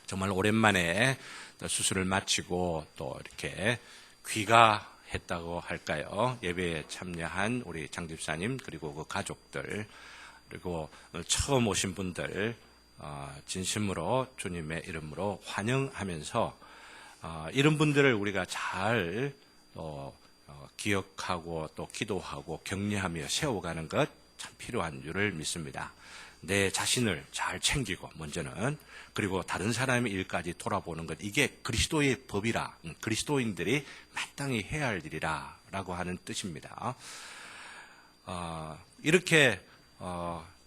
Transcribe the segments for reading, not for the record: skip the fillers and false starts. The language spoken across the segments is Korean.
정말 오랜만에 수술을 마치고 또 이렇게 귀가했다고 할까요? 예배에 참여한 우리 장 집사님 그리고 그 가족들 그리고 처음 오신 분들 진심으로 주님의 이름으로 환영하면서 이런 분들을 우리가 잘 기억하고 또 기도하고 격려하며 세워가는 것 참 필요한 줄을 믿습니다. 내 자신을 잘 챙기고 먼저는 그리고 다른 사람의 일까지 돌아보는 것 이게 그리스도의 법이라 그리스도인들이 마땅히 해야 할 일이라 라고 하는 뜻입니다. 이렇게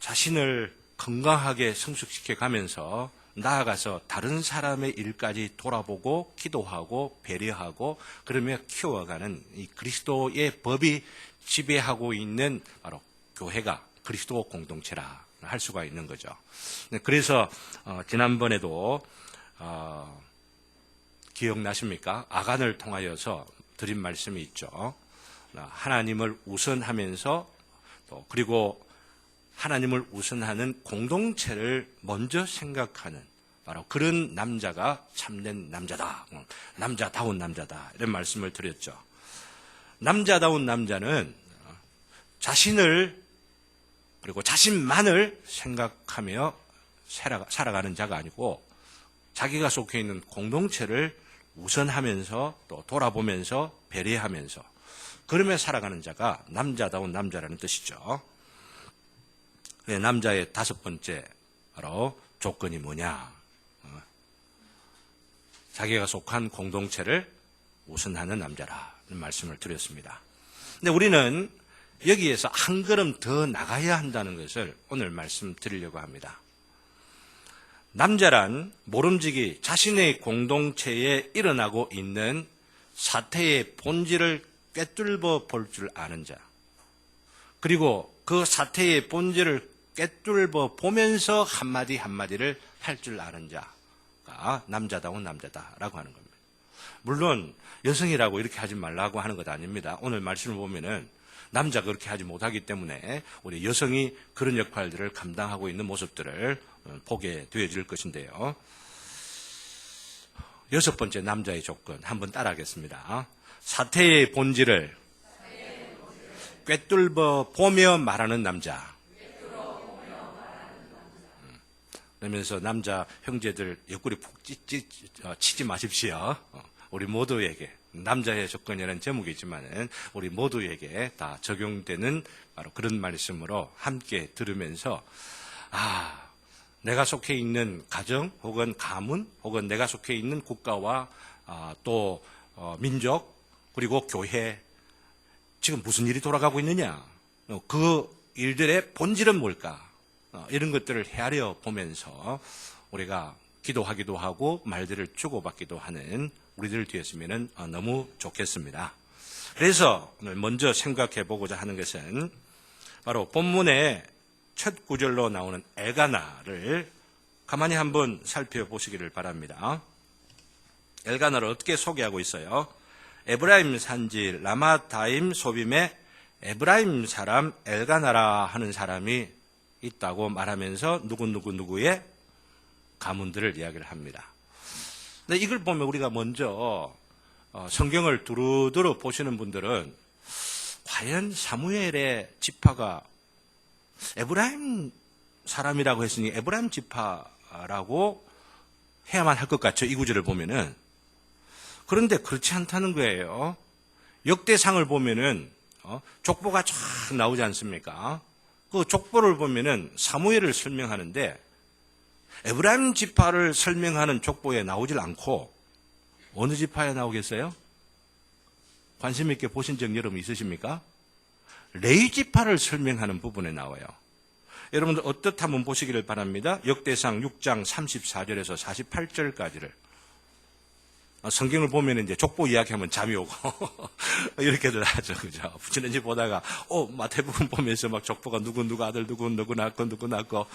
자신을 건강하게 성숙시켜 가면서 나아가서 다른 사람의 일까지 돌아보고 기도하고 배려하고 그러며 키워가는 이 그리스도의 법이 지배하고 있는 바로 교회가 그리스도 공동체라 할 수가 있는 거죠. 그래서 지난번에도 기억나십니까? 아간을 통하여서 드린 말씀이 있죠. 하나님을 우선하면서 또 그리고 하나님을 우선하는 공동체를 먼저 생각하는 바로 그런 남자가 참된 남자다. 남자다운 남자다. 이런 말씀을 드렸죠. 남자다운 남자는 자신을 그리고 자신만을 생각하며 살아가는 자가 아니고 자기가 속해 있는 공동체를 우선하면서 또 돌아보면서 배려하면서 그러며 살아가는 자가 남자다운 남자라는 뜻이죠. 남자의 다섯 번째 바로 조건이 뭐냐? 자기가 속한 공동체를 우선하는 남자라는 말씀을 드렸습니다. 근데 우리는 여기에서 한 걸음 더 나가야 한다는 것을 오늘 말씀드리려고 합니다. 남자란 모름지기 자신의 공동체에 일어나고 있는 사태의 본질을 꿰뚫어 볼 줄 아는 자, 그리고 그 사태의 본질을 꿰뚫어 보면서 한마디 한마디를 할 줄 아는 자가 남자다운 남자다라고 하는 겁니다. 물론 여성이라고 이렇게 하지 말라고 하는 것 아닙니다. 오늘 말씀을 보면은 남자가 그렇게 하지 못하기 때문에 우리 여성이 그런 역할들을 감당하고 있는 모습들을 보게 되어질 것인데요. 여섯 번째 남자의 조건 한번 따라하겠습니다. 사태의 본질을 꿰뚫어 보며 말하는 남자. 그러면서 남자 형제들 옆구리 푹 치지 마십시오. 우리 모두에게 남자의 조건이라는 제목이지만 우리 모두에게 다 적용되는 바로 그런 말씀으로 함께 들으면서 내가 속해 있는 가정 혹은 가문 혹은 내가 속해 있는 국가와 또 민족 그리고 교회 지금 무슨 일이 돌아가고 있느냐 그 일들의 본질은 뭘까 이런 것들을 헤아려 보면서 우리가 기도하기도 하고 말들을 주고받기도 하는 우리들 되었으면 너무 좋겠습니다. 그래서 오늘 먼저 생각해 보고자 하는 것은 바로 본문의 첫 구절로 나오는 엘가나를 가만히 한번 살펴보시기를 바랍니다. 엘가나를 어떻게 소개하고 있어요? 에브라임 산지 라마다임 소빔에 에브라임 사람 엘가나라 하는 사람이 있다고 말하면서 누구의 가문들을 이야기를 합니다. 근데 이걸 보면 우리가 먼저 성경을 두루두루 보시는 분들은 과연 사무엘의 지파가 에브라임 사람이라고 했으니 에브라임 지파라고 해야만 할 것 같죠. 이 구절을 보면은. 그런데 그렇지 않다는 거예요. 역대상을 보면은 족보가 쫙 나오지 않습니까? 그 족보를 보면은 사무엘을 설명하는데 에브라임 지파를 설명하는 족보에 나오질 않고 어느 지파에 나오겠어요? 관심 있게 보신 적 여러분 있으십니까? 레위 지파를 설명하는 부분에 나와요. 여러분들 어떻게 한번 보시기를 바랍니다. 역대상 6장 34절에서 48절까지를. 성경을 보면 이제 족보 이야기하면 잠이 오고 이렇게들 하죠, 그죠? 지난주 보다가 마태복음 보면서 막 족보가 누구 아들 누구 낳고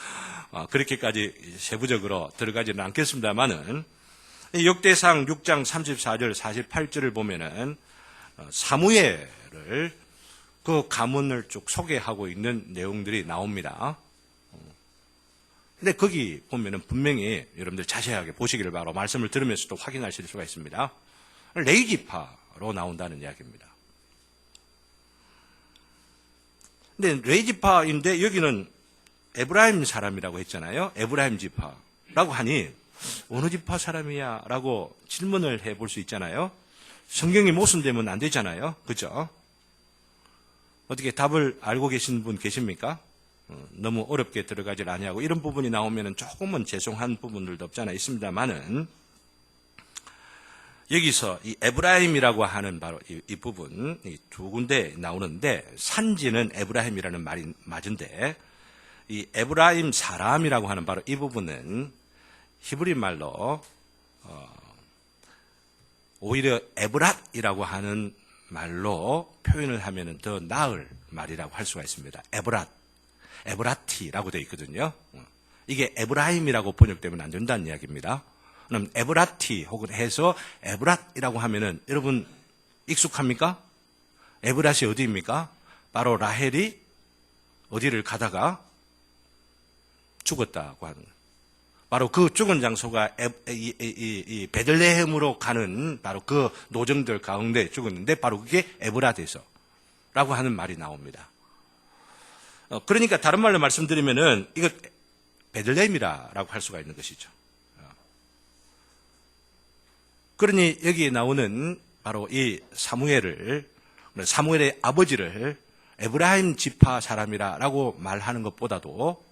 그렇게까지 세부적으로 들어가지는 않겠습니다만은 역대상 6장 34절 48절을 보면은 사무엘을 그 가문을 쭉 소개하고 있는 내용들이 나옵니다. 근데 거기 보면은 분명히 여러분들 자세하게 보시기를 바라고 말씀을 들으면서도 확인하실 수가 있습니다. 레위지파로 나온다는 이야기입니다. 근데 레위지파인데 여기는 에브라임 사람이라고 했잖아요. 에브라임 지파라고 하니 어느 지파 사람이야? 라고 질문을 해볼 수 있잖아요. 성경이 모순되면 안 되잖아요. 그죠? 어떻게 답을 알고 계신 분 계십니까? 너무 어렵게 들어가질 아니하고 이런 부분이 나오면 조금은 죄송한 부분들도 없잖아 있습니다만은 여기서 이 에브라임이라고 하는 바로 이 부분 이 두 군데 나오는데 산지는 에브라임이라는 말이 맞은데 이 에브라임 사람이라고 하는 바로 이 부분은 히브리 말로 오히려 에브랏이라고 하는 말로 표현을 하면 더 나을 말이라고 할 수가 있습니다. 에브라티라고 되어 있거든요. 이게 에브라임이라고 번역되면 안 된다는 이야기입니다. 그럼 에브라티 혹은 해서 에브랏이라고 하면은 여러분 익숙합니까? 에브랏이 어디입니까? 바로 라헬이 어디를 가다가 죽었다고 하는 거예요. 바로 그 죽은 장소가 이 베들레헴으로 가는 바로 그 노정들 가운데 죽었는데 바로 그게 에브랏에서라고 하는 말이 나옵니다. 그러니까 다른 말로 말씀드리면은 이거 베들레헴이라고 할 수가 있는 것이죠. 그러니 여기에 나오는 바로 이 사무엘의 아버지를 에브라임 지파 사람이라고 말하는 것보다도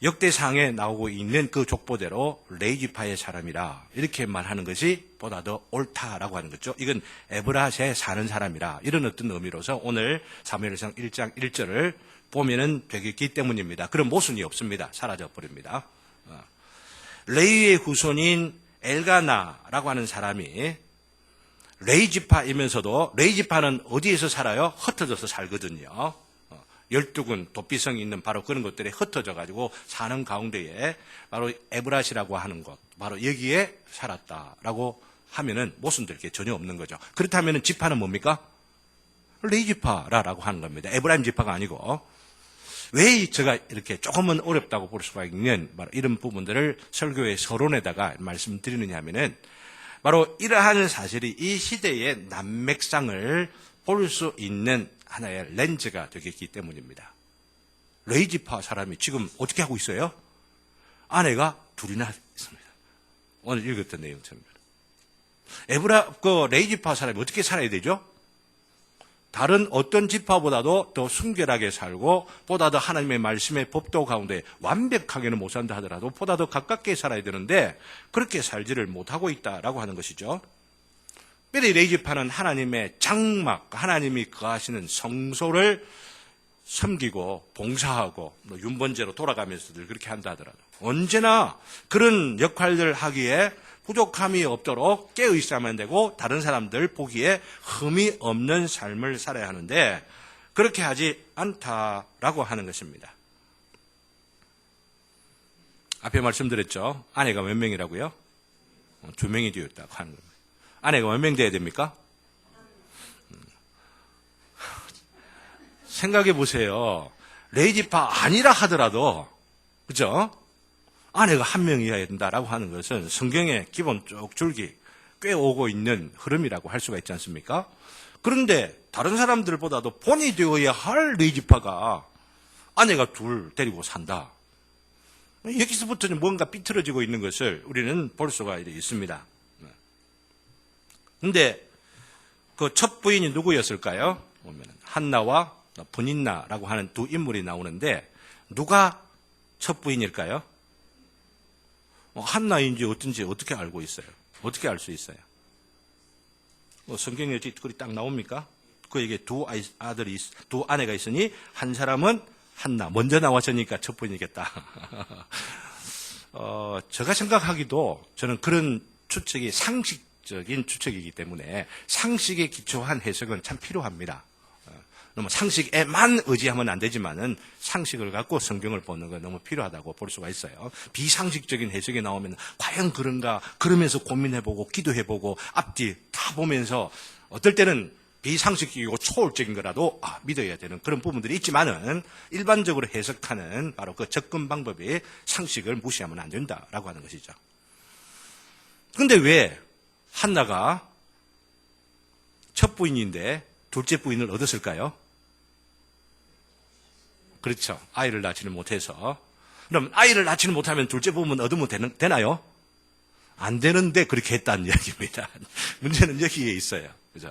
역대상에 나오고 있는 그 족보대로 레위 지파의 사람이라 이렇게 말하는 것이 보다 더 옳다라고 하는 거죠. 이건 에브랏에 사는 사람이라 이런 어떤 의미로서 오늘 사무엘상 1장 1절을 보면은 되겠기 때문입니다. 그런 모순이 없습니다. 사라져 버립니다. 레위의 후손인 엘가나라고 하는 사람이 레위 지파이면서도 레위 지파는 어디에서 살아요? 흩어져서 살거든요. 12군 도피성이 있는 바로 그런 것들이 흩어져 가지고 사는 가운데에 바로 에브랏이라고 하는 곳, 바로 여기에 살았다라고 하면은 모순될 게 전혀 없는 거죠. 그렇다면은 지파는 뭡니까? 레위 지파라고 하는 겁니다. 에브라임 지파가 아니고. 왜 제가 이렇게 조금은 어렵다고 볼 수가 있는 바로 이런 부분들을 설교의 서론에다가 말씀드리느냐 하면은 바로 이러한 사실이 이 시대의 난맥상을 볼 수 있는 하나의 렌즈가 되겠기 때문입니다. 레위 지파 사람이 지금 어떻게 하고 있어요? 아내가 둘이나 있습니다. 오늘 읽었던 내용처럼. 레위 지파 사람이 어떻게 살아야 되죠? 다른 어떤 지파보다도 더 순결하게 살고 보다 더 하나님의 말씀의 법도 가운데 완벽하게는 못 산다 하더라도 보다 더 가깝게 살아야 되는데 그렇게 살지를 못하고 있다라고 하는 것이죠. 레위 지파는 하나님의 장막, 하나님이 거하시는 성소를 섬기고 봉사하고 윤번제로 돌아가면서 늘 그렇게 한다 하더라도 언제나 그런 역할들을 하기에 부족함이 없도록 깨어있어야만 되고 다른 사람들 보기에 흠이 없는 삶을 살아야 하는데 그렇게 하지 않다라고 하는 것입니다. 앞에 말씀드렸죠. 아내가 몇 명이라고요? 2명이 되었다고 하는 겁니다. 아내가 몇 명 돼야 됩니까? 생각해 보세요. 레위 지파 아니라 하더라도 그죠? 아내가 1명이어야 된다라고 하는 것은 성경의 기본 쭉 줄기 꽤 오고 있는 흐름이라고 할 수가 있지 않습니까? 그런데 다른 사람들보다도 본이 되어야 할 레위 지파가 아내가 2 데리고 산다. 여기서부터는 뭔가 삐뚤어지고 있는 것을 우리는 볼 수가 있습니다. 근데 그 첫 부인이 누구였을까요? 보면 한나와 브닌나라고 하는 2 인물이 나오는데 누가 첫 부인일까요? 한나인지 어떤지 어떻게 알고 있어요? 어떻게 알 수 있어요? 성경에 글이 딱 나옵니까? 그에게 2 아내가 있으니 한 사람은 한나 먼저 나왔으니까 첫 부인이겠다. 제가 생각하기도 저는 그런 추측이 상식적인 추측이기 때문에 상식에 기초한 해석은 참 필요합니다. 너무 상식에만 의지하면 안 되지만은 상식을 갖고 성경을 보는 건 너무 필요하다고 볼 수가 있어요. 비상식적인 해석이 나오면 과연 그런가 그러면서 고민해보고 기도해보고 앞뒤 다 보면서 어떨 때는 비상식적이고 초월적인 거라도 믿어야 되는 그런 부분들이 있지만은 일반적으로 해석하는 바로 그 접근 방법이 상식을 무시하면 안 된다라고 하는 것이죠. 그런데 왜 한나가 첫 부인인데 둘째 부인을 얻었을까요? 그렇죠. 아이를 낳지는 못해서. 그럼 아이를 낳지는 못하면 둘째 부분 얻으면 되나요? 안 되는데 그렇게 했다는 이야기입니다. 문제는 여기에 있어요. 그죠?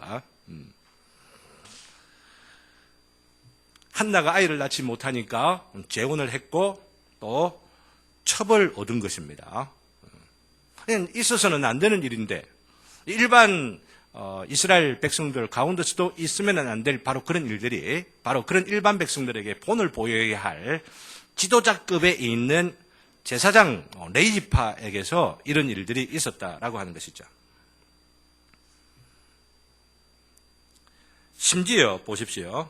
한나가 아이를 낳지 못하니까 재혼을 했고 또 첩을 얻은 것입니다. 그냥 있어서는 안 되는 일인데 일반 이스라엘 백성들 가운데서도 있으면 안 될 바로 그런 일들이 바로 그런 일반 백성들에게 본을 보여야 할 지도자급에 있는 제사장 레이지파에게서 이런 일들이 있었다라고 하는 것이죠. 심지어 보십시오.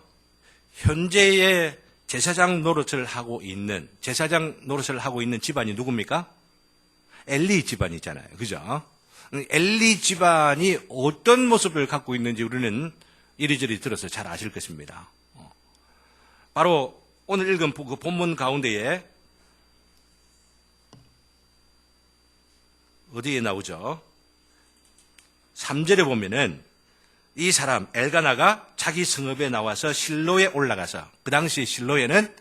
현재의 제사장 노릇을 하고 있는 집안이 누굽니까? 엘리 집안이잖아요. 그죠? 엘리 집안이 어떤 모습을 갖고 있는지 우리는 이리저리 들어서 잘 아실 것입니다. 바로 오늘 읽은 그 본문 가운데에 어디에 나오죠? 3절에 보면은 이 사람 엘가나가 자기 성읍에 나와서 실로에 올라가서 그 당시 실로에는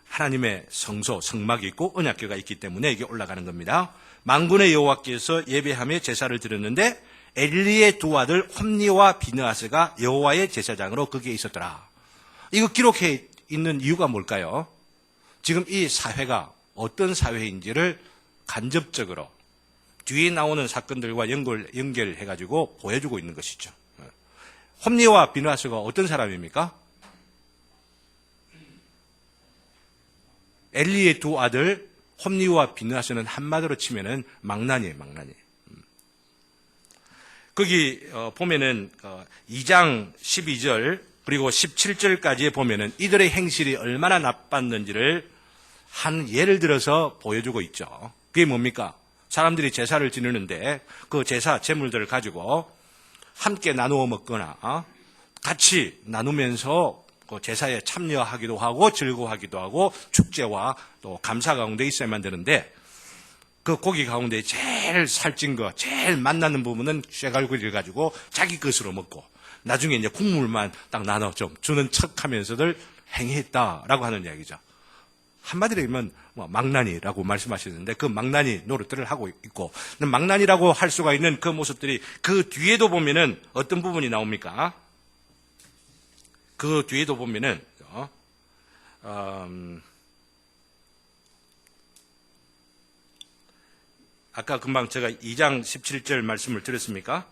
하나님의 성소, 성막이 있고 언약궤가 있기 때문에 이게 올라가는 겁니다. 만군의 여호와께서 예배하며 제사를 드렸는데 엘리의 두 아들 홈니와 비느하스가 여호와의 제사장으로 거기에 있었더라. 이거 기록해 있는 이유가 뭘까요? 지금 이 사회가 어떤 사회인지를 간접적으로 뒤에 나오는 사건들과 연결해가지고 보여주고 있는 것이죠. 홈니와 비느하스가 어떤 사람입니까? 엘리의 두 아들 홈니와 비느하스는 한마디로 치면은 망나니예요, 망나니. 거기 보면은 2장 12절 그리고 17절까지에 보면은 이들의 행실이 얼마나 나빴는지를 한 예를 들어서 보여주고 있죠. 그게 뭡니까? 사람들이 제사를 지내는데 그 제사 제물들을 가지고 함께 나누어 먹거나 같이 나누면서 그 제사에 참여하기도 하고 즐거워하기도 하고 축제와 또 감사 가운데 있어야만 되는데 그 고기 가운데 제일 살찐 거, 제일 맛나는 부분은 쇠갈고리를 가지고 자기 것으로 먹고 나중에 이제 국물만 딱 나눠 좀 주는 척하면서들 행했다라고 하는 이야기죠. 한마디로言면 망나니라고 말씀하시는데 그 망나니 노릇들을 하고 있고 망나니라고 할 수가 있는 그 모습들이 그 뒤에도 보면은 어떤 부분이 나옵니까? 그 뒤에도 보면은 아까 금방 제가 2장 17절 말씀을 드렸습니까?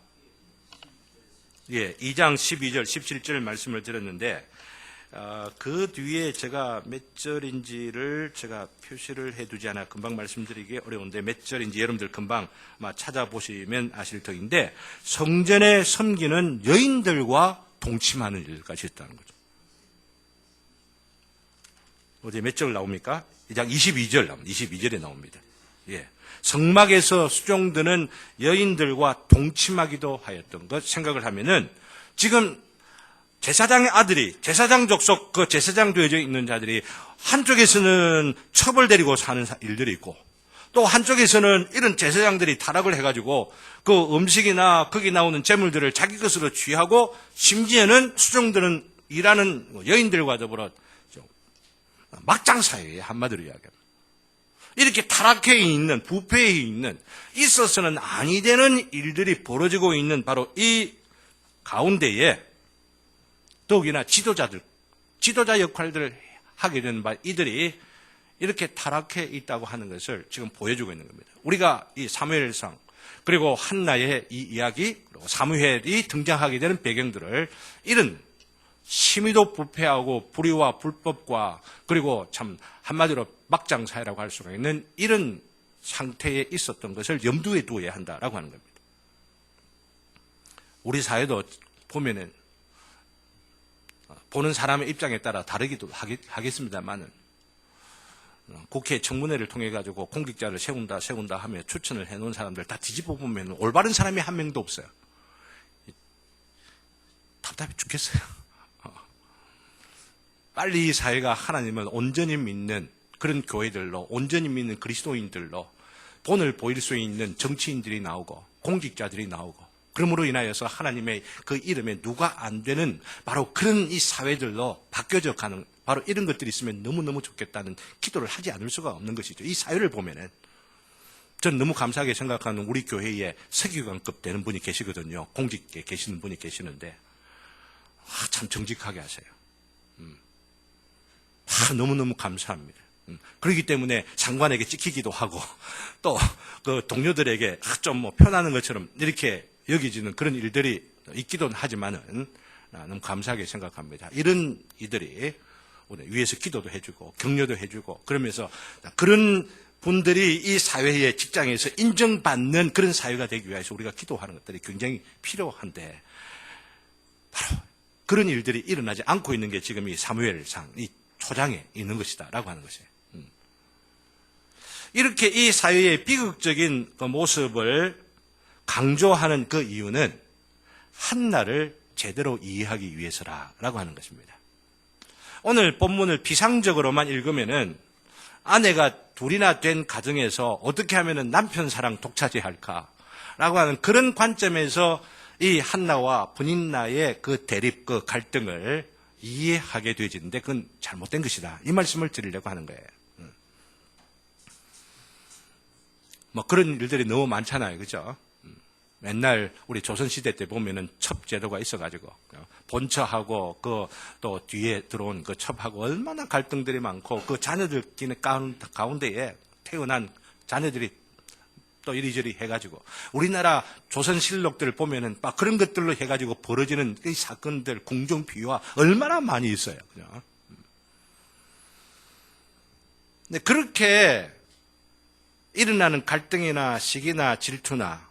예, 2장 12절 17절 말씀을 드렸는데 그 뒤에 제가 몇 절인지를 제가 표시를 해두지 않아 금방 말씀드리기 어려운데 몇 절인지 여러분들 금방 찾아보시면 아실 터인데 성전에 섬기는 여인들과 동침하는 일까지 있다는 거죠. 어디 몇 절 나옵니까? 2장 22절 나옵니다. 22절에 나옵니다. 예. 성막에서 수종드는 여인들과 동침하기도 하였던 것 생각을 하면은 지금 제사장의 아들이 제사장 족속 그 제사장 되어져 있는 자들이 한쪽에서는 첩을 데리고 사는 일들이 있고 또 한쪽에서는 이런 제사장들이 타락을 해가지고 그 음식이나 거기 나오는 재물들을 자기 것으로 취하고 심지어는 수종드는 일하는 여인들과 더불어 막장 사회에 한마디로 이야기합니다. 이렇게 타락해 있는 부패해 있는 있어서는 아니 되는 일들이 벌어지고 있는 바로 이 가운데에 더욱이나 지도자 역할들을 하게 되는 바 이들이 이렇게 타락해 있다고 하는 것을 지금 보여주고 있는 겁니다. 우리가 이 사무엘상 그리고 한나의 이 이야기 그리고 사무엘이 등장하게 되는 배경들을 이런 심히도 부패하고 불의와 불법과 그리고 참 한마디로 막장 사회라고 할 수가 있는 이런 상태에 있었던 것을 염두에 두어야 한다라고 하는 겁니다. 우리 사회도 보면은 보는 사람의 입장에 따라 다르기도 하겠습니다만은 국회 청문회를 통해 가지고 공직자를 세운다 하며 추천을 해놓은 사람들 다 뒤집어 보면 올바른 사람이 한 명도 없어요. 답답해 죽겠어요. 빨리 이 사회가 하나님을 온전히 믿는 그런 교회들로, 온전히 믿는 그리스도인들로 본을 보일 수 있는 정치인들이 나오고 공직자들이 나오고, 그러므로 인하여서 하나님의 그 이름에 누가 안 되는 바로 그런 이 사회들로 바뀌어져 가는, 바로 이런 것들이 있으면 너무너무 좋겠다는 기도를 하지 않을 수가 없는 것이죠. 이 사회를 보면은 전 너무 감사하게 생각하는 우리 교회에 서기관급 되는 분이 계시거든요. 공직에 계시는 분이 계시는데 참 정직하게 하세요. 너무너무 감사합니다. 그렇기 때문에 장관에게 찍히기도 하고 또 그 동료들에게 좀 뭐 편하는 것처럼 이렇게 여기지는 그런 일들이 있기도 하지만은 너무 감사하게 생각합니다. 이런 이들이 위에서 기도도 해주고 격려도 해주고 그러면서 그런 분들이 이 사회의 직장에서 인정받는 그런 사회가 되기 위해서 우리가 기도하는 것들이 굉장히 필요한데, 바로 그런 일들이 일어나지 않고 있는 게 지금 이 사무엘상, 이 초장에 있는 것이다라고 하는 것이에요. 이렇게 이 사회의 비극적인 그 모습을 강조하는 그 이유는 한나를 제대로 이해하기 위해서라고 하는 것입니다. 오늘 본문을 비상적으로만 읽으면은 아내가 둘이나 된 가정에서 어떻게 하면은 남편 사랑 독차지할까라고 하는 그런 관점에서 이 한나와 브닌나의 그 대립, 그 갈등을 이해하게 되어지는데 그건 잘못된 것이다. 이 말씀을 드리려고 하는 거예요. 뭐 그런 일들이 너무 많잖아요. 그죠? 맨날 우리 조선시대 때 보면은 첩제도가 있어가지고 본처하고 그 또 뒤에 들어온 그 첩하고 얼마나 갈등들이 많고 그 자녀들끼리 가운데에 태어난 자녀들이 또 이리저리 해가지고 우리나라 조선실록들을 보면은 막 그런 것들로 해가지고 벌어지는 이 사건들, 궁정 비화 얼마나 많이 있어요. 그죠? 근데 그렇게 일어나는 갈등이나 시기나 질투나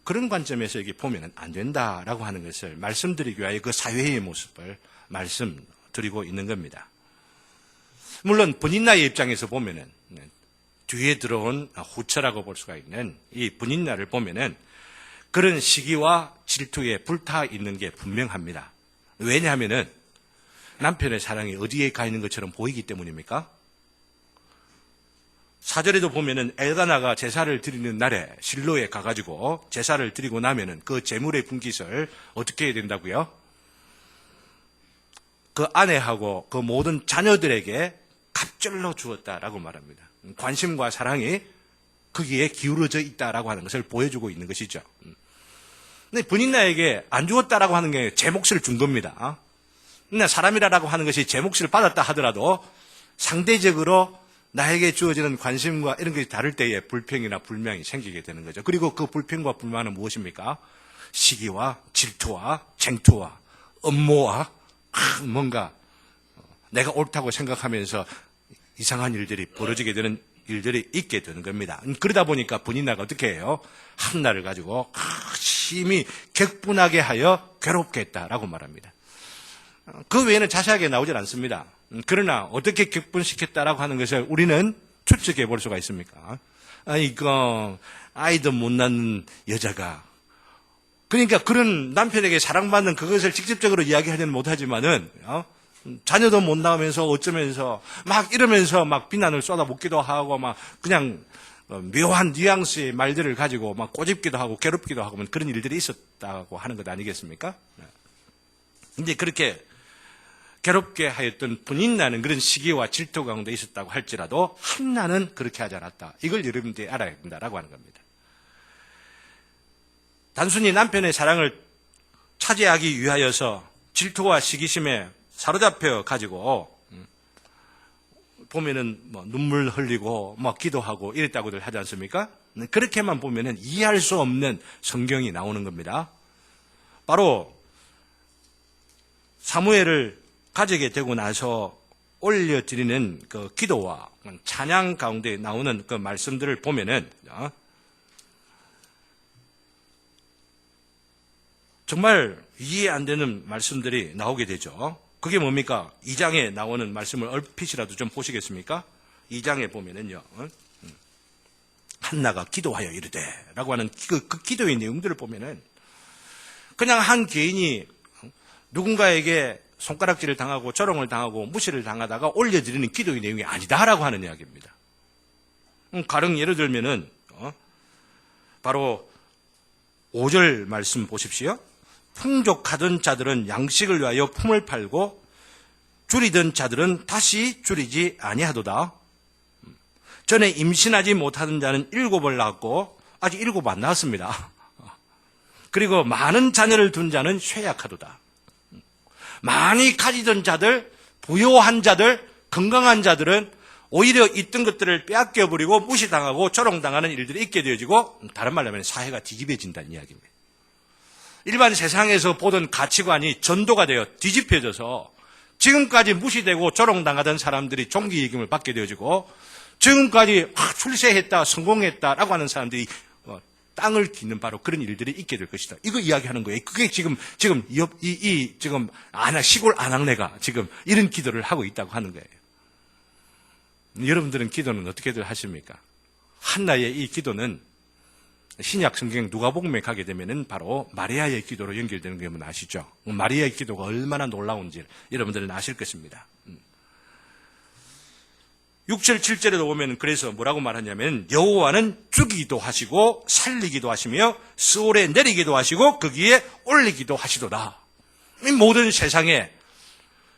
그런 관점에서 여기 보면 안 된다라고 하는 것을 말씀드리기 위하여 그 사회의 모습을 말씀드리고 있는 겁니다. 물론 브닌나의 입장에서 보면은 뒤에 들어온 후처라고 볼 수가 있는 이 브닌나를 보면은 그런 시기와 질투에 불타 있는 게 분명합니다. 왜냐하면은 남편의 사랑이 어디에 가 있는 것처럼 보이기 때문입니까? 4절에도 보면은 엘가나가 제사를 드리는 날에 실로에 가가지고 제사를 드리고 나면은 그 제물의 분깃을 어떻게 해야 된다고요? 그 아내하고 그 모든 자녀들에게 갑절로 주었다라고 말합니다. 관심과 사랑이 거기에 기울어져 있다라고 하는 것을 보여주고 있는 것이죠. 근데 브닌나에게 안 주었다라고 하는 게 제 몫을 준 겁니다. 근데 사람이라고 하는 것이 제 몫을 받았다 하더라도 상대적으로 나에게 주어지는 관심과 이런 것이 다를 때에 불평이나 불만이 생기게 되는 거죠. 그리고 그 불평과 불만은 무엇입니까? 시기와 질투와 쟁투와 업무와 뭔가 내가 옳다고 생각하면서 이상한 일들이 벌어지게 되는 일들이 있게 되는 겁니다. 그러다 보니까 브닌나가 어떻게 해요? 한나를 가지고 심히 격분하게 하여 괴롭게 했다라고 말합니다. 그 외에는 자세하게 나오질 않습니다. 그러나 어떻게 격분시켰다라고 하는 것을 우리는 추측해 볼 수가 있습니까? 이거 아이도 못 낳는 여자가, 그러니까 그런 남편에게 사랑받는 그것을 직접적으로 이야기하지는 못하지만은 자녀도 못 낳으면서 어쩌면서 막 이러면서 막 비난을 쏟아붓기도 하고 막 그냥 묘한 뉘앙스의 말들을 가지고 막 꼬집기도 하고 괴롭기도 하고 그런 일들이 있었다고 하는 것 아니겠습니까? 근데 그렇게 괴롭게 하였던 브닌나는 그런 시기와 질투 가운데 있었다고 할지라도 한나는 그렇게 하지 않았다. 이걸 여러분들이 알아야 된다라고 하는 겁니다. 단순히 남편의 사랑을 차지하기 위하여서 질투와 시기심에 사로잡혀 가지고 보면은 뭐 눈물 흘리고 뭐 기도하고 이랬다고들 하지 않습니까? 그렇게만 보면은 이해할 수 없는 성경이 나오는 겁니다. 바로 사무엘을 가지게 되고 나서 올려드리는 그 기도와 찬양 가운데 나오는 그 말씀들을 보면은 정말 이해 안 되는 말씀들이 나오게 되죠. 그게 뭡니까? 2장에 나오는 말씀을 얼핏이라도 좀 보시겠습니까? 2장에 보면은요, 한나가 기도하여 이르되 라고 하는 그 기도의 내용들을 보면은 그냥 한 개인이 누군가에게 손가락질을 당하고 조롱을 당하고 무시를 당하다가 올려드리는 기도의 내용이 아니다라고 하는 이야기입니다. 가령 예를 들면은 바로 5절 말씀 보십시오. 풍족하던 자들은 양식을 위하여 품을 팔고 줄이던 자들은 다시 줄이지 아니하도다. 전에 임신하지 못하던 자는 7을 낳았고 아직 7 안 낳았습니다. 그리고 많은 자녀를 둔 자는 쇠약하도다. 많이 가지던 자들, 부유한 자들, 건강한 자들은 오히려 있던 것들을 빼앗겨버리고 무시당하고 조롱당하는 일들이 있게 되어지고, 다른 말로 하면 사회가 뒤집어진다는 이야기입니다. 일반 세상에서 보던 가치관이 전도가 되어 뒤집혀져서 지금까지 무시되고 조롱당하던 사람들이 종기이김을 받게 되어지고, 지금까지 출세했다, 성공했다라고 하는 사람들이 땅을 깃는 바로 그런 일들이 있게 될 것이다. 이거 이야기하는 거예요. 그게 지금 시골 안악내가 지금 이런 기도를 하고 있다고 하는 거예요. 여러분들은 기도는 어떻게들 하십니까? 한나의 이 기도는 신약 성경 누가복음에 가게 되면은 바로 마리아의 기도로 연결되는 게 여러분 아시죠? 마리아의 기도가 얼마나 놀라운지 여러분들은 아실 것입니다. 6절 7절에도 보면 그래서 뭐라고 말하냐면 여호와는 주기도 하시고 살리기도 하시며 스올에 내리기도 하시고 거기에 올리기도 하시도다. 이 모든 세상에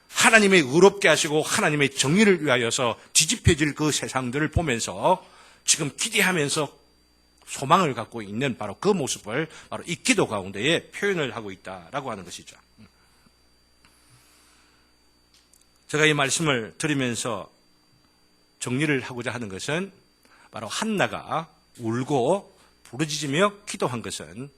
하나님의 의롭게 하시고 하나님의 정의를 위하여서 뒤집혀질 그 세상들을 보면서 지금 기대하면서 소망을 갖고 있는 바로 그 모습을 바로 이 기도 가운데에 표현을 하고 있다라고 하는 것이죠. 제가 이 말씀을 들으면서 정리를 하고자 하는 것은 바로 한나가 울고 부르짖으며 기도한 것은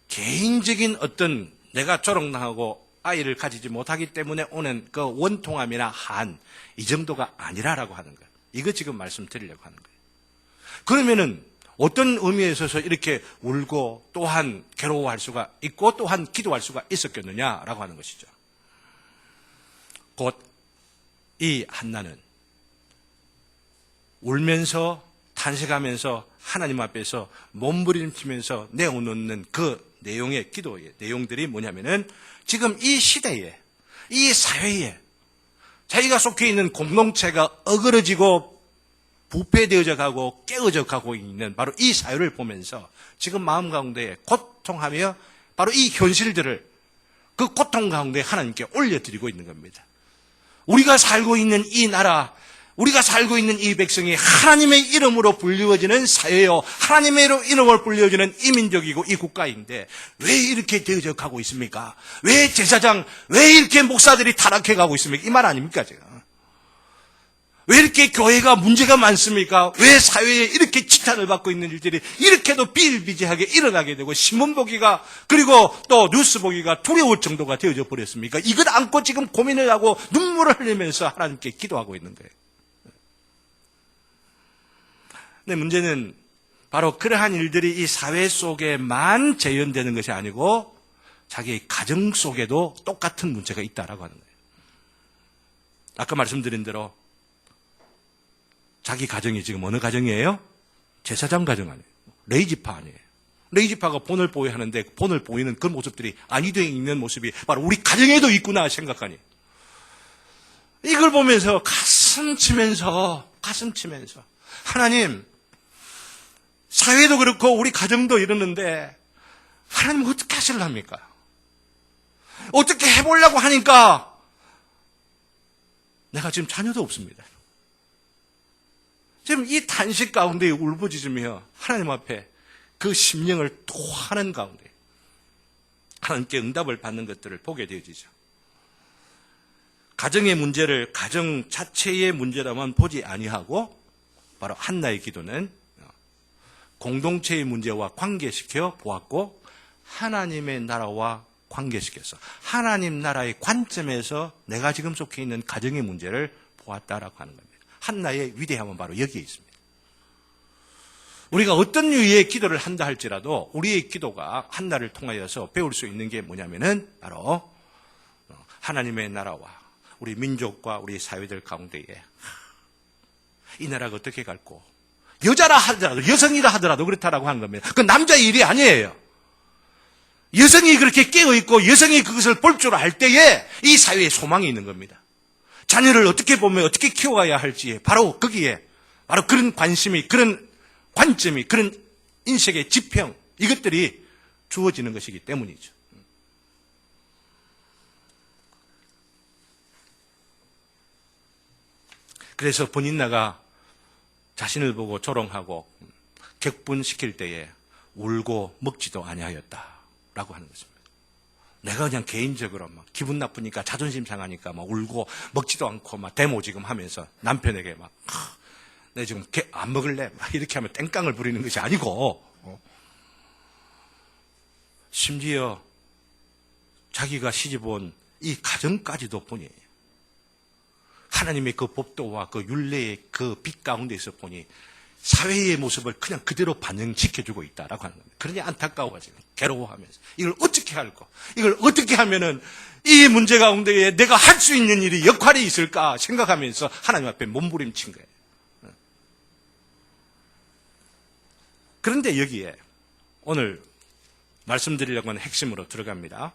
개인적인 어떤 내가 조롱당하고 아이를 가지지 못하기 때문에 오는 그 원통함이나 한 이 정도가 아니라라고 하는 거예요. 이거 지금 말씀드리려고 하는 거예요. 그러면은 어떤 의미에 있어서 이렇게 울고 또한 괴로워할 수가 있고 또한 기도할 수가 있었겠느냐라고 하는 것이죠. 곧 이 한나는 울면서 탄식하면서 하나님 앞에서 몸부림치면서 내어놓는 그 내용의 기도의 내용들이 뭐냐면은 지금 이 시대에 이 사회에 자기가 속해 있는 공동체가 어그러지고 부패되어져 가고 깨어져 가고 있는 바로 이 사회를 보면서 지금 마음 가운데에 고통하며 바로 이 현실들을 그 고통 가운데 하나님께 올려드리고 있는 겁니다. 우리가 살고 있는 이 나라, 우리가 살고 있는 이 백성이 하나님의 이름으로 불리워지는 사회요, 하나님의 이름으로 불리워지는 이 민족이고 이 국가인데 왜 이렇게 되어져 가고 있습니까? 왜 제사장, 왜 이렇게 목사들이 타락해 가고 있습니까? 이 말 아닙니까 제가? 왜 이렇게 교회가 문제가 많습니까? 왜 사회에 이렇게 지탄을 받고 있는 일들이 이렇게도 비일비재하게 일어나게 되고 신문 보기가 그리고 또 뉴스 보기가 두려울 정도가 되어져 버렸습니까? 이것 안고 지금 고민을 하고 눈물을 흘리면서 하나님께 기도하고 있는 거예요. 근데 문제는 바로 그러한 일들이 이 사회 속에만 재현되는 것이 아니고 자기 가정 속에도 똑같은 문제가 있다라고 하는 거예요. 아까 말씀드린 대로 자기 가정이 지금 어느 가정이에요? 제사장 가정 아니에요. 레이지파 아니에요. 레이지파가 본을 보유하는데 본을 보이는 그 모습들이 아니 되어 있는 모습이 바로 우리 가정에도 있구나 생각하니 이걸 보면서 가슴 치면서 하나님, 사회도 그렇고 우리 가정도 이러는데 하나님 어떻게 하실랍니까? 어떻게 해보려고 하니까 내가 지금 자녀도 없습니다. 지금 이 탄식 가운데 울부짖으며 하나님 앞에 그 심령을 토하는 가운데 하나님께 응답을 받는 것들을 보게 되어지죠. 가정의 문제를 가정 자체의 문제라만 보지 아니하고 바로 한나의 기도는 공동체의 문제와 관계시켜 보았고 하나님의 나라와 관계시켜서 하나님 나라의 관점에서 내가 지금 속해 있는 가정의 문제를 보았다라고 하는 겁니다. 한나의 위대함은 바로 여기에 있습니다. 우리가 어떤 유의 기도를 한다 할지라도 우리의 기도가 한나를 통하여서 배울 수 있는 게 뭐냐면은 바로 하나님의 나라와 우리 민족과 우리 사회들 가운데에 이 나라가 어떻게 갈고 여자라 하더라도 여성이라 하더라도 그렇다라고 하는 겁니다. 그건 남자의 일이 아니에요. 여성이 그렇게 깨어있고 여성이 그것을 볼 줄 알 때에 이 사회에 소망이 있는 겁니다. 자녀를 어떻게 보면 어떻게 키워가야 할지 바로 거기에 바로 그런 관심이, 그런 관점이, 그런 인식의 지평, 이것들이 주어지는 것이기 때문이죠. 그래서 본인나가 자신을 보고 조롱하고 격분시킬 때에 울고 먹지도 아니하였다라고 하는 것입니다. 내가 그냥 개인적으로 막 기분 나쁘니까 자존심 상하니까 막 울고 먹지도 않고 막 대모지금 하면서 남편에게 막 내 지금 안 먹을래 막 이렇게 하면 땡깡을 부리는 것이 아니고 심지어 자기가 시집온 이 가정까지도 보니 하나님의 그 법도와 그 율례의 그 빛 가운데서 보니 사회의 모습을 그냥 그대로 반영시켜주고 있다라고 하는 겁니다. 그러니 안타까워가지고 괴로워하면서 이걸 어떻게 할까? 이걸 어떻게 하면은 이 문제 가운데에 내가 할 수 있는 일이 역할이 있을까 생각하면서 하나님 앞에 몸부림친 거예요. 그런데 여기에 오늘 말씀드리려고 하는 핵심으로 들어갑니다.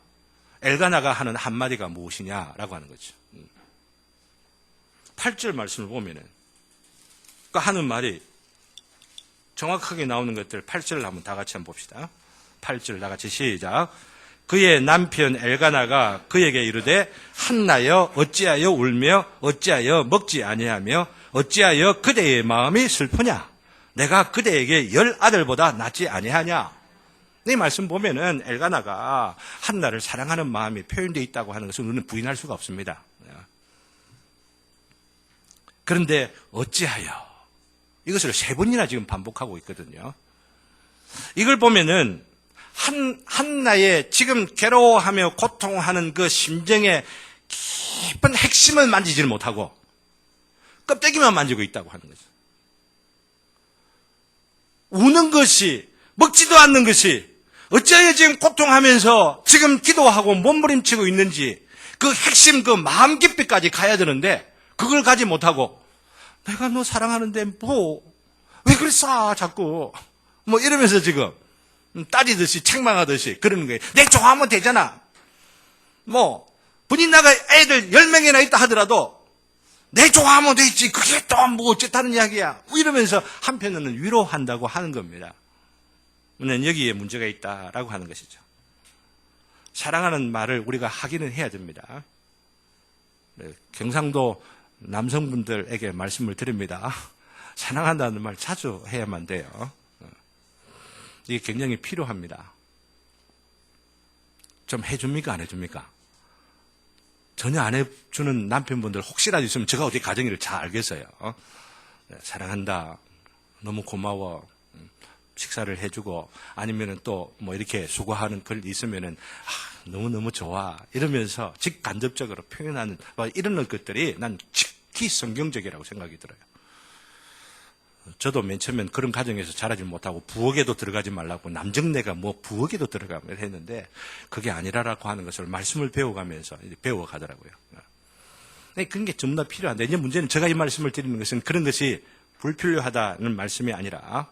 엘가나가 하는 한마디가 무엇이냐라고 하는 거죠. 8절 말씀을 보면은 그 하는 말이 정확하게 나오는 것들 8절을 한번 다 같이 한번 봅시다. 8절 다 같이 시작. 그의 남편 엘가나가 그에게 이르되 한나여 어찌하여 울며 어찌하여 먹지 아니하며 어찌하여 그대의 마음이 슬프냐? 내가 그대에게 10 아들보다 낫지 아니하냐? 이 말씀 보면은 엘가나가 한나를 사랑하는 마음이 표현되어 있다고 하는 것을 우리는 부인할 수가 없습니다. 그런데 어찌하여 이것을 3번이나 지금 반복하고 있거든요. 이걸 보면은 한나의 지금 괴로워하며 고통하는 그 심정의 깊은 핵심을 만지지를 못하고 껍데기만 만지고 있다고 하는 거죠. 우는 것이, 먹지도 않는 것이 어찌하여 지금 고통하면서 지금 기도하고 몸부림치고 있는지 그 핵심 그 마음 깊이까지 가야 되는데 그걸 가지 못하고 내가 너 사랑하는데 왜 그랬어 자꾸 뭐 이러면서 지금 따지듯이 책망하듯이 그러는 거예요. 내 좋아하면 되잖아. 뭐 본인나가 애들 10명이나 있다 하더라도 내 좋아하면 되지. 그게 또 뭐 어쨌다는 이야기야. 이러면서 한편으로는 위로한다고 하는 겁니다. 우리는 여기에 문제가 있다라고 하는 것이죠. 사랑하는 말을 우리가 하기는 해야 됩니다. 경상도 남성분들에게 말씀을 드립니다. 사랑한다는 말 자주 해야만 돼요. 이게 굉장히 필요합니다. 좀 해줍니까? 안 해줍니까? 전혀 안 해주는 남편분들 혹시라도 있으면 제가 어떻게 가정일을 잘 알겠어요. 사랑한다. 너무 고마워. 식사를 해주고 아니면은 또 뭐 이렇게 수고하는 글 있으면은 너무너무 좋아. 이러면서 직간접적으로 표현하는 이런 것들이 난 특히 성경적이라고 생각이 들어요. 저도 맨 처음엔 그런 가정에서 자라지 못하고 부엌에도 들어가지 말라고 남정네가 뭐 부엌에도 들어가면 했는데 그게 아니라라고 하는 것을 말씀을 배워가면서 배워가더라고요. 그런 게 좀 더 필요한데 이제 문제는 제가 이 말씀을 드리는 것은 그런 것이 불필요하다는 말씀이 아니라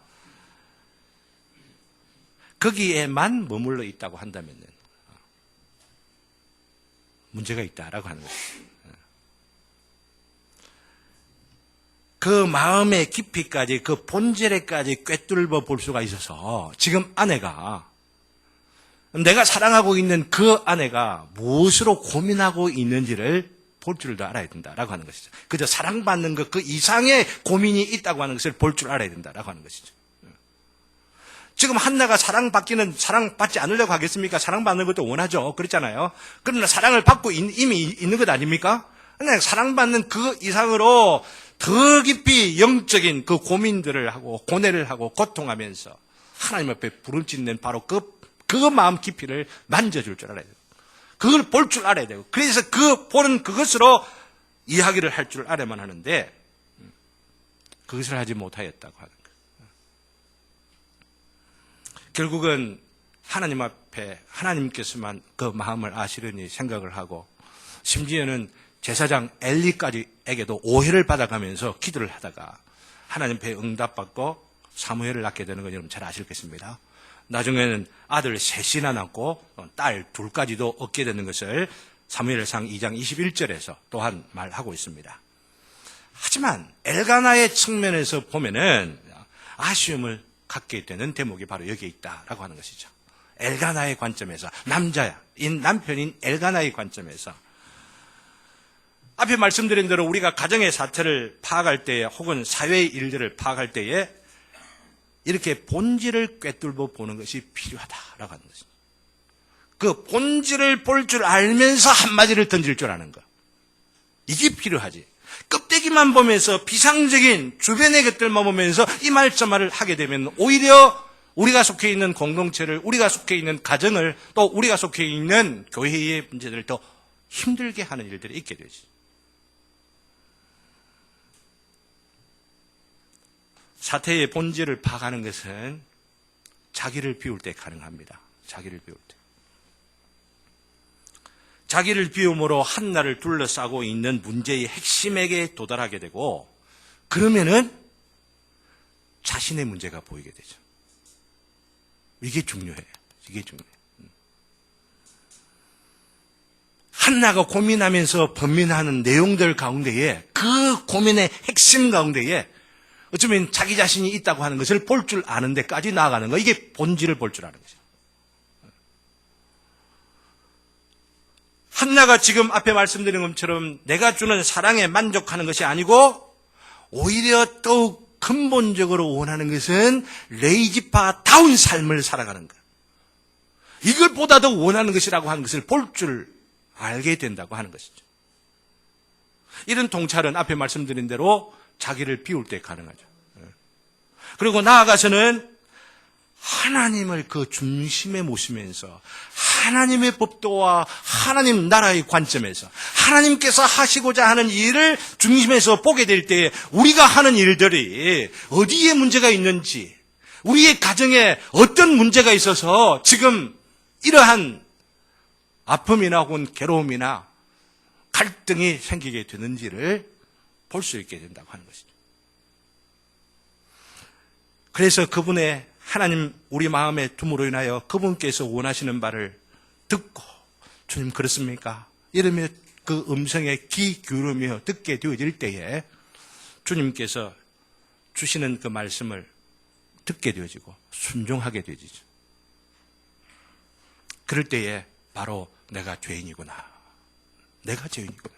거기에만 머물러 있다고 한다면 문제가 있다라고 하는 것입니다. 그 마음의 깊이까지 그 본질에까지 꿰뚫어 볼 수가 있어서 지금 아내가 내가 사랑하고 있는 그 아내가 무엇으로 고민하고 있는지를 볼 줄도 알아야 된다라고 하는 것이죠. 그저 사랑받는 것 그 이상의 고민이 있다고 하는 것을 볼 줄 알아야 된다라고 하는 것이죠. 지금 한나가 사랑받지 않으려고 하겠습니까? 사랑받는 것도 원하죠. 그렇잖아요. 그러나 사랑을 받고 이미 있는 것 아닙니까? 그냥 사랑받는 그 이상으로 더 깊이 영적인 그 고민들을 하고 고뇌를 하고 고통하면서 하나님 앞에 부름짓는 바로 그 마음 깊이를 만져줄 줄 알아야 돼요. 그걸 볼 줄 알아야 되고 그래서 그 보는 그것으로 이야기를 할 줄 알아야만 하는데 그것을 하지 못하였다고 하는 거예요. 결국은 하나님 앞에 하나님께서만 그 마음을 아시려니 생각을 하고 심지어는 제사장 엘리까지에게도 오해를 받아가면서 기도를 하다가 하나님 앞에 응답받고 사무엘을 낳게 되는 건 여러분 잘 아실 것입니다. 나중에는 아들 셋이나 낳고 딸 둘까지도 얻게 되는 것을 사무엘상 2장 21절에서 또한 말하고 있습니다. 하지만 엘가나의 측면에서 보면은 아쉬움을 갖게 되는 대목이 바로 여기에 있다라고 하는 것이죠. 엘가나의 관점에서, 남편인 엘가나의 관점에서, 앞에 말씀드린 대로 우리가 가정의 사태를 파악할 때에 혹은 사회의 일들을 파악할 때에 이렇게 본질을 꿰뚫어 보는 것이 필요하다라고 하는 것입니다. 그 본질을 볼 줄 알면서 한마디를 던질 줄 아는 것. 이게 필요하지. 껍데기만 보면서 비상적인 주변의 것들만 보면서 이 말 저 말을 하게 되면 오히려 우리가 속해 있는 공동체를, 우리가 속해 있는 가정을, 또 우리가 속해 있는 교회의 문제들을 더 힘들게 하는 일들이 있게 되지. 사태의 본질을 파악하는 것은 자기를 비울 때 가능합니다. 자기를 비울 때. 자기를 비움으로 한나를 둘러싸고 있는 문제의 핵심에게 도달하게 되고, 그러면은 자신의 문제가 보이게 되죠. 이게 중요해요. 이게 중요해요. 한나가 고민하면서 범민하는 내용들 가운데에, 그 고민의 핵심 가운데에 어쩌면 자기 자신이 있다고 하는 것을 볼 줄 아는 데까지 나아가는 거, 이게 본질을 볼 줄 아는 거죠. 한나가 지금 앞에 말씀드린 것처럼 내가 주는 사랑에 만족하는 것이 아니고 오히려 더욱 근본적으로 원하는 것은 레이지파다운 삶을 살아가는 것. 이걸 보다 더 원하는 것이라고 하는 것을 볼 줄 알게 된다고 하는 것이죠. 이런 통찰은 앞에 말씀드린 대로 자기를 비울 때 가능하죠. 그리고 나아가서는 하나님을 그 중심에 모시면서 하나님의 법도와 하나님 나라의 관점에서 하나님께서 하시고자 하는 일을 중심에서 보게 될 때 우리가 하는 일들이 어디에 문제가 있는지, 우리의 가정에 어떤 문제가 있어서 지금 이러한 아픔이나 혹은 괴로움이나 갈등이 생기게 되는지를 볼 수 있게 된다고 하는 것이죠. 그래서 그분의 하나님 우리 마음에 둠으로 인하여 그분께서 원하시는 바를 듣고, 주님 그렇습니까? 이러며 그 음성에 귀 기울이며 듣게 되어질 때에 주님께서 주시는 그 말씀을 듣게 되어지고 순종하게 되어지죠. 그럴 때에 바로 내가 죄인이구나. 내가 죄인이구나.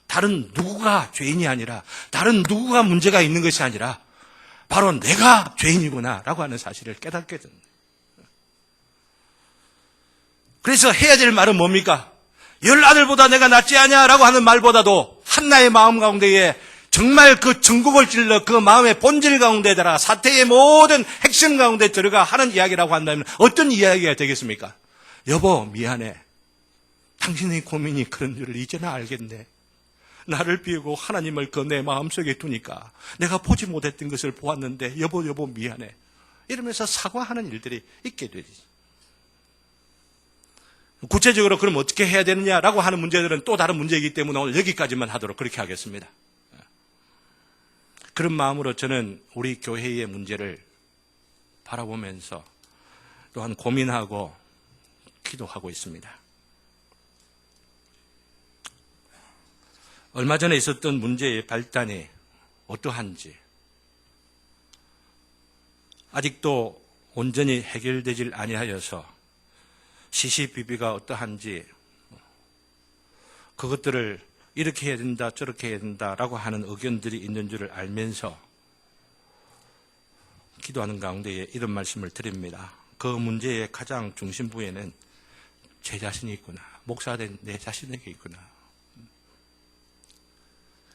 다른 누구가 죄인이 아니라, 다른 누구가 문제가 있는 것이 아니라 바로 내가 죄인이구나 라고 하는 사실을 깨닫게 됩니다. 그래서 해야 될 말은 뭡니까? 열 아들보다 내가 낫지 않냐라고 하는 말보다도 한나의 마음 가운데에 정말 그 전곡을 찔러 그 마음의 본질 가운데다가 사태의 모든 핵심 가운데 들어가 하는 이야기라고 한다면 어떤 이야기가 되겠습니까? 여보 미안해. 당신의 고민이 그런 줄을 이제는 알겠네. 나를 비우고 하나님을 그 내 마음속에 두니까 내가 보지 못했던 것을 보았는데 여보 미안해. 이러면서 사과하는 일들이 있게 되지. 구체적으로 그럼 어떻게 해야 되느냐라고 하는 문제들은 또 다른 문제이기 때문에 오늘 여기까지만 하도록 그렇게 하겠습니다. 그런 마음으로 저는 우리 교회의 문제를 바라보면서 또한 고민하고 기도하고 있습니다. 얼마 전에 있었던 문제의 발단이 어떠한지, 아직도 온전히 해결되질 아니하여서 시시비비가 어떠한지, 그것들을 이렇게 해야 된다 저렇게 해야 된다라고 하는 의견들이 있는 줄을 알면서 기도하는 가운데에 이런 말씀을 드립니다. 그 문제의 가장 중심부에는 제 자신이 있구나. 목사된 내 자신에게 있구나.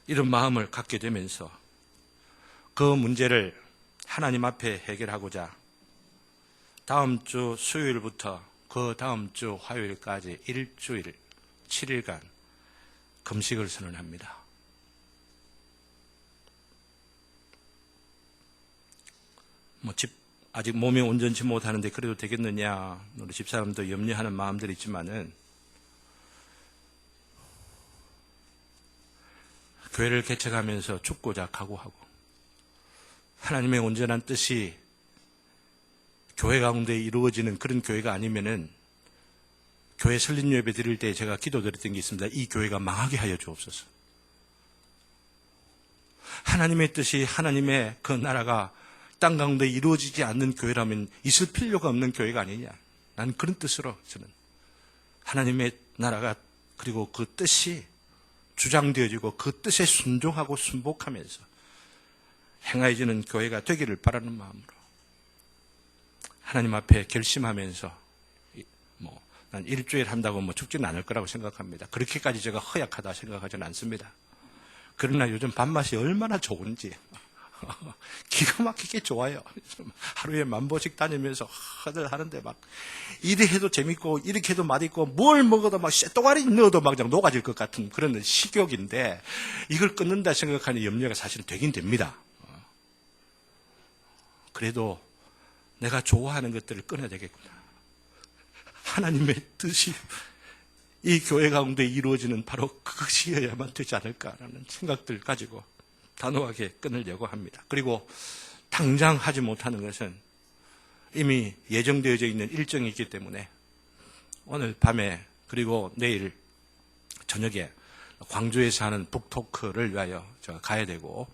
이런 마음을 갖게 되면서 그 문제를 하나님 앞에 해결하고자 다음 주 수요일부터 그 다음 주 화요일까지 일주일 7일간 금식을 선언합니다. 아직 몸이 온전치 못하는데 그래도 되겠느냐, 우리 집사람도 염려하는 마음들이 있지만은 교회를 개척하면서 죽고자 각오하고 하나님의 온전한 뜻이 교회 가운데 이루어지는 그런 교회가 아니면은 교회 설립 예배 드릴 때 제가 기도드렸던 게 있습니다. 이 교회가 망하게 하여 주옵소서. 하나님의 뜻이, 하나님의 그 나라가 땅 가운데 이루어지지 않는 교회라면 있을 필요가 없는 교회가 아니냐. 난 그런 뜻으로 저는 하나님의 나라가 그리고 그 뜻이 주장되어지고 그 뜻에 순종하고 순복하면서 행하여지는 교회가 되기를 바라는 마음으로 하나님 앞에 결심하면서 난 일주일 한다고 죽지는 않을 거라고 생각합니다. 그렇게까지 제가 허약하다 생각하지는 않습니다. 그러나 요즘 밥맛이 얼마나 좋은지 기가 막히게 좋아요. 하루에 10,000보씩 다니면서 하들 하는데 막 이래 해도 재밌고 이렇게 해도 맛있고 뭘 먹어도 막 쇠또가리 넣어도 막 그냥 녹아질 것 같은 그런 식욕인데 이걸 끊는다 생각하는 염려가 사실은 되긴 됩니다. 그래도 내가 좋아하는 것들을 끊어야 되겠구나. 하나님의 뜻이 이 교회 가운데 이루어지는 바로 그것이어야만 되지 않을까라는 생각들 가지고 단호하게 끊으려고 합니다. 그리고 당장 하지 못하는 것은 이미 예정되어져 있는 일정이 있기 때문에 오늘 밤에 그리고 내일 저녁에 광주에서 하는 북토크를 위하여 제가 가야 되고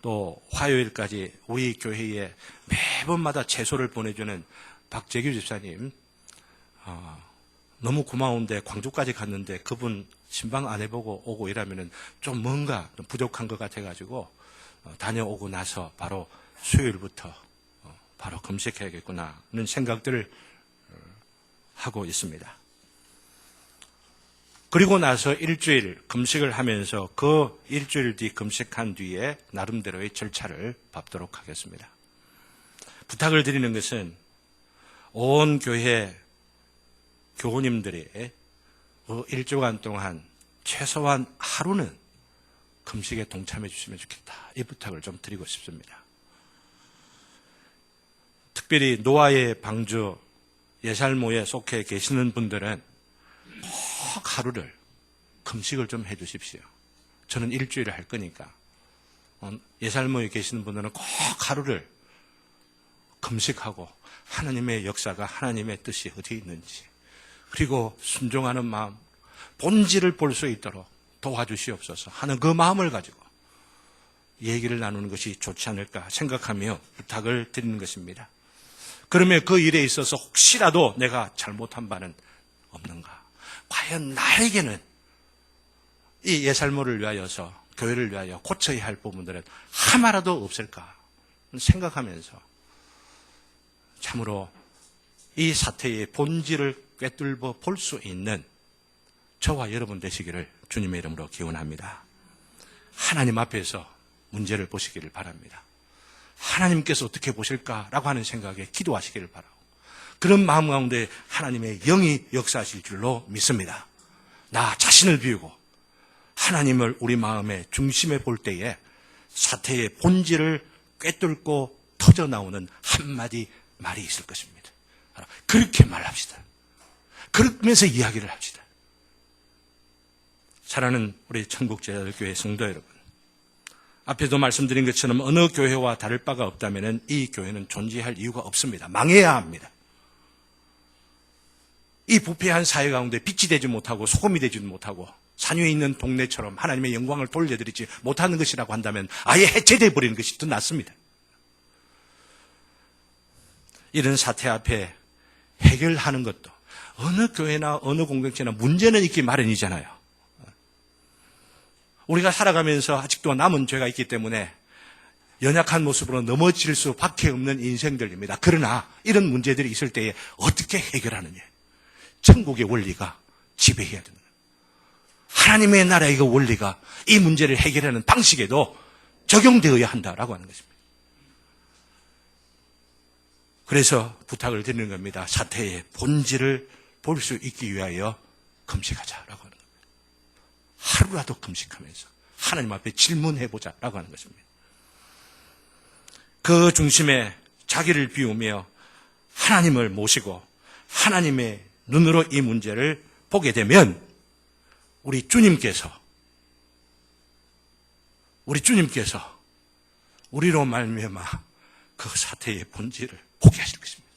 또 화요일까지 우리 교회에 매번마다 채소를 보내주는 박재규 집사님 너무 고마운데 광주까지 갔는데 그분 신방 안 해보고 오고 이러면은 좀 뭔가 좀 부족한 것 같아가지고 다녀오고 나서 바로 수요일부터 바로 금식해야겠구나는 생각들을 하고 있습니다. 그리고 나서 일주일 금식을 하면서 그 일주일 뒤 금식한 뒤에 나름대로의 절차를 밟도록 하겠습니다. 부탁을 드리는 것은 온 교회 교우님들이 일주간 동안 최소한 하루는 금식에 동참해 주시면 좋겠다. 이 부탁을 좀 드리고 싶습니다. 특별히 노아의 방주 예살모에 속해 계시는 분들은 꼭 하루를 금식을 좀 해 주십시오. 저는 일주일을 할 거니까. 예살모에 계시는 분들은 꼭 하루를 금식하고 하나님의 역사가 하나님의 뜻이 어디에 있는지 그리고 순종하는 마음 본질을 볼 수 있도록 도와주시옵소서 하는 그 마음을 가지고 얘기를 나누는 것이 좋지 않을까 생각하며 부탁을 드리는 것입니다. 그러면 그 일에 있어서 혹시라도 내가 잘못한 바는 없는가? 과연 나에게는 이 예살모를 위하여서 교회를 위하여 고쳐야 할 부분들은 하나라도 없을까 생각하면서 참으로 이 사태의 본질을 꿰뚫어 볼 수 있는 저와 여러분 되시기를 주님의 이름으로 기원합니다. 하나님 앞에서 문제를 보시기를 바랍니다. 하나님께서 어떻게 보실까라고 하는 생각에 기도하시기를 바라고 그런 마음 가운데 하나님의 영이 역사하실 줄로 믿습니다. 나 자신을 비우고 하나님을 우리 마음의 중심에 볼 때에 사태의 본질을 꿰뚫고 터져나오는 한마디 말이 있을 것입니다. 그렇게 말합시다. 그러면서 이야기를 합시다. 사랑하는 우리 천국제자들교회 성도 여러분, 앞에도 말씀드린 것처럼 어느 교회와 다를 바가 없다면 이 교회는 존재할 이유가 없습니다. 망해야 합니다. 이 부패한 사회 가운데 빛이 되지 못하고 소금이 되지 못하고 산 위에 있는 동네처럼 하나님의 영광을 돌려드리지 못하는 것이라고 한다면 아예 해체되어 버리는 것이 더 낫습니다. 이런 사태 앞에 해결하는 것도 어느 교회나 어느 공동체나 문제는 있기 마련이잖아요. 우리가 살아가면서 아직도 남은 죄가 있기 때문에 연약한 모습으로 넘어질 수밖에 없는 인생들입니다. 그러나 이런 문제들이 있을 때에 어떻게 해결하느냐. 천국의 원리가 지배해야 됩니다. 하나님의 나라의 그 원리가 이 문제를 해결하는 방식에도 적용되어야 한다라고 하는 것입니다. 그래서 부탁을 드리는 겁니다. 사태의 본질을 볼 수 있기 위하여 금식하자라고 하는 겁니다. 하루라도 금식하면서 하나님 앞에 질문해보자라고 하는 것입니다. 그 중심에 자기를 비우며 하나님을 모시고 하나님의 눈으로 이 문제를 보게 되면 우리 주님께서 우리로 말미암아 그 사태의 본질을 보게 하실 것입니다.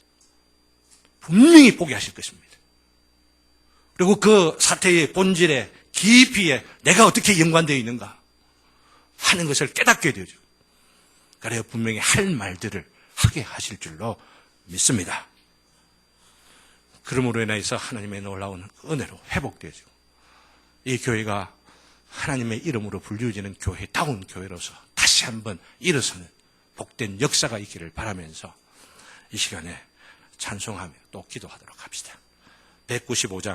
분명히 보게 하실 것입니다. 그리고 그 사태의 본질에 깊이에 내가 어떻게 연관되어 있는가 하는 것을 깨닫게 되죠. 그래야 분명히 할 말들을 하게 하실 줄로 믿습니다. 그러므로 인해서 하나님의 놀라운 은혜로 회복되죠. 이 교회가 하나님의 이름으로 불리워지는 교회다운 교회로서 다시 한번 일어서는 복된 역사가 있기를 바라면서 이 시간에 찬송하며 또 기도하도록 합시다. 195장